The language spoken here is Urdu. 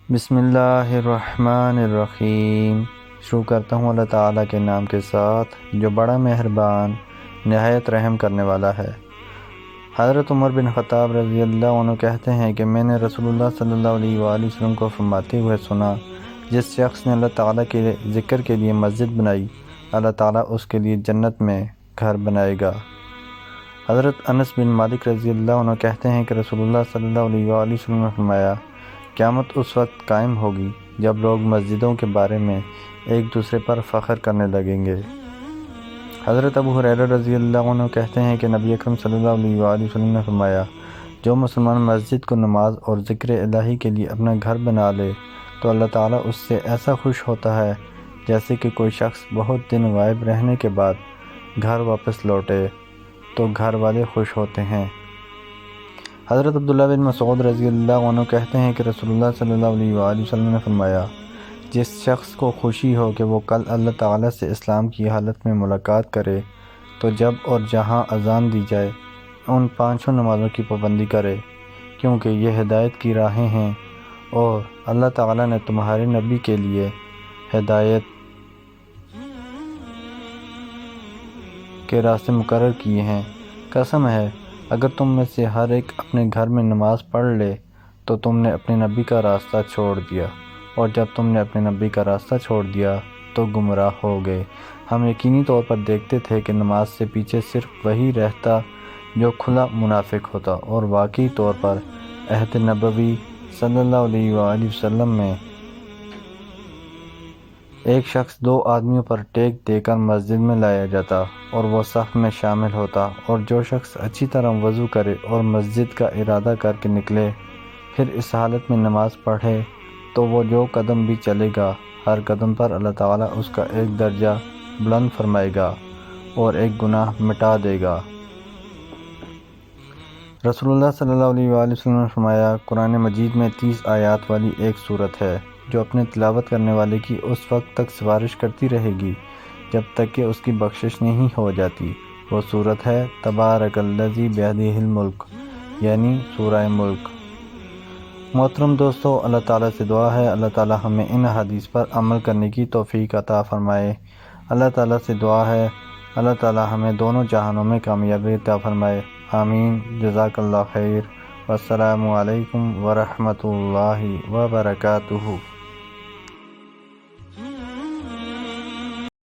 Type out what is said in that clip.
بسم اللہ الرحمن الرحیم۔ شروع کرتا ہوں اللہ تعالیٰ کے نام کے ساتھ جو بڑا مہربان نہایت رحم کرنے والا ہے۔ حضرت عمر بن خطاب رضی اللہ عنہ کہتے ہیں کہ میں نے رسول اللہ صلی اللہ علیہ وآلہ وسلم کو فرماتے ہوئے سنا، جس شخص نے اللہ تعالیٰ کے ذکر کے لیے مسجد بنائی، اللہ تعالیٰ اس کے لیے جنت میں گھر بنائے گا۔ حضرت انس بن مالک رضی اللہ عنہ کہتے ہیں کہ رسول اللہ صلی اللہ علیہ وآلہ وسلم نے فرمایا، قیامت اس وقت قائم ہوگی جب لوگ مسجدوں کے بارے میں ایک دوسرے پر فخر کرنے لگیں گے۔ حضرت ابو ہریرہ رضی اللہ عنہ کہتے ہیں کہ نبی اکرم صلی اللہ علیہ وآلہ وسلم نے فرمایا، جو مسلمان مسجد کو نماز اور ذکر الہی کے لیے اپنا گھر بنا لے تو اللہ تعالیٰ اس سے ایسا خوش ہوتا ہے جیسے کہ کوئی شخص بہت دن غائب رہنے کے بعد گھر واپس لوٹے تو گھر والے خوش ہوتے ہیں۔ حضرت عبداللہ بن مسعود رضی اللہ عنہ کہتے ہیں کہ رسول اللہ صلی اللہ علیہ وآلہ وسلم نے فرمایا، جس شخص کو خوشی ہو کہ وہ کل اللہ تعالیٰ سے اسلام کی حالت میں ملاقات کرے تو جب اور جہاں اذان دی جائے ان 5 نمازوں کی پابندی کرے، کیونکہ یہ ہدایت کی راہیں ہیں اور اللہ تعالیٰ نے تمہارے نبی کے لیے ہدایت کے راستے مقرر کیے ہیں۔ قسم ہے، اگر تم میں سے ہر ایک اپنے گھر میں نماز پڑھ لے تو تم نے اپنے نبی کا راستہ چھوڑ دیا، اور جب تم نے اپنے نبی کا راستہ چھوڑ دیا تو گمراہ ہو گئے۔ ہم یقینی طور پر دیکھتے تھے کہ نماز سے پیچھے صرف وہی رہتا جو کھلا منافق ہوتا، اور واقعی طور پر عہد نبوی صلی اللہ علیہ وآلہ وسلم میں ایک شخص 2 آدمیوں پر ٹیک دے کر مسجد میں لایا جاتا اور وہ صف میں شامل ہوتا، اور جو شخص اچھی طرح وضو کرے اور مسجد کا ارادہ کر کے نکلے پھر اس حالت میں نماز پڑھے تو وہ جو قدم بھی چلے گا ہر قدم پر اللہ تعالیٰ اس کا ایک درجہ بلند فرمائے گا اور ایک گناہ مٹا دے گا۔ رسول اللہ صلی اللہ علیہ وآلہ وسلم نے فرمایا، قرآن مجید میں 30 آیات والی ایک سورت ہے جو اپنے تلاوت کرنے والے کی اس وقت تک سفارش کرتی رہے گی جب تک کہ اس کی بخشش نہیں ہو جاتی۔ وہ سورت ہے تبارک الذی بیدہ الملک، یعنی سورہ ملک۔ محترم دوستو، اللہ تعالیٰ سے دعا ہے اللہ تعالیٰ ہمیں ان حدیث پر عمل کرنے کی توفیق عطا فرمائے۔ اللہ تعالیٰ سے دعا ہے اللہ تعالیٰ ہمیں دونوں جہانوں میں کامیابی عطا فرمائے۔ آمین۔ جزاک اللہ خیر۔ والسلام علیکم ورحمۃ اللہ وبرکاتہ۔